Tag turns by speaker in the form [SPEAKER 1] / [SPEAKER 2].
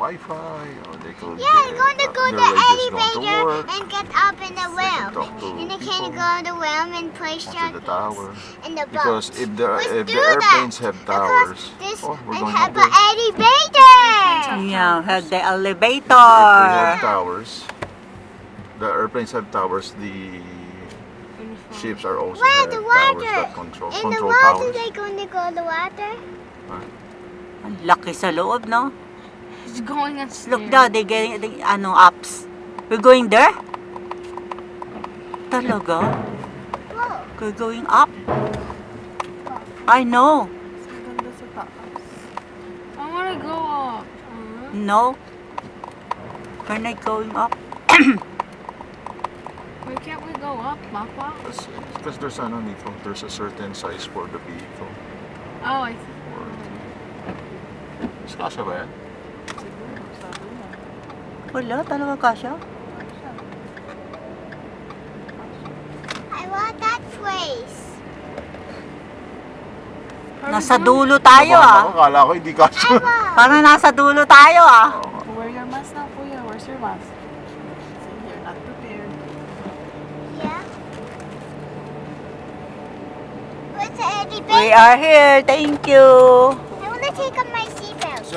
[SPEAKER 1] Wi-Fi, or they could
[SPEAKER 2] Yeah, I'm going to go to the elevator
[SPEAKER 1] work,
[SPEAKER 2] and get up in the
[SPEAKER 1] they can
[SPEAKER 2] realm.
[SPEAKER 1] talk to
[SPEAKER 2] And I can
[SPEAKER 1] people
[SPEAKER 2] go to the realm and play
[SPEAKER 1] onto
[SPEAKER 2] shark
[SPEAKER 1] the tower.
[SPEAKER 2] in the boat.
[SPEAKER 1] Because if the
[SPEAKER 2] Let's do
[SPEAKER 1] airplanes
[SPEAKER 2] that.
[SPEAKER 1] have towers,
[SPEAKER 2] This
[SPEAKER 1] oh, we're
[SPEAKER 2] and
[SPEAKER 1] going
[SPEAKER 2] have
[SPEAKER 1] up there.
[SPEAKER 2] an elevator.
[SPEAKER 3] Yeah, had the
[SPEAKER 1] If they
[SPEAKER 3] elevator.
[SPEAKER 1] have towers, the airplanes have towers. The ships are also
[SPEAKER 2] Wow,
[SPEAKER 1] have
[SPEAKER 2] the
[SPEAKER 1] towers
[SPEAKER 2] water.
[SPEAKER 1] that control
[SPEAKER 2] In the
[SPEAKER 1] control
[SPEAKER 2] water,
[SPEAKER 1] towers.
[SPEAKER 2] they going to go to the water.
[SPEAKER 3] Ang laki sa loob, no?
[SPEAKER 4] He's going upstairs.
[SPEAKER 3] Look daw, they getting apps. We're going there? Talaga?
[SPEAKER 2] Whoa.
[SPEAKER 3] We're going up? I know.
[SPEAKER 4] Maganda sa taas. I wanna go up.
[SPEAKER 3] No. We're not going up.
[SPEAKER 4] Why can't we go up, Papa?
[SPEAKER 1] Because there's a certain size for the vehicle.
[SPEAKER 4] Oh, I see.
[SPEAKER 1] Mas kasya ba yan?
[SPEAKER 3] Wala, talaga kasya.
[SPEAKER 2] I want that place.
[SPEAKER 3] Nasa dulo tayo
[SPEAKER 1] Nabahan ako,
[SPEAKER 3] ah.
[SPEAKER 1] Kala ko hindi kasya.
[SPEAKER 2] I want.
[SPEAKER 3] Parang nasa dulo tayo ah.
[SPEAKER 4] Wear your mask now, Kuya. Where's your mask? See, you're not prepared.
[SPEAKER 2] Yeah. What's the elevator?
[SPEAKER 3] We are here. Thank you.
[SPEAKER 2] I want to take off my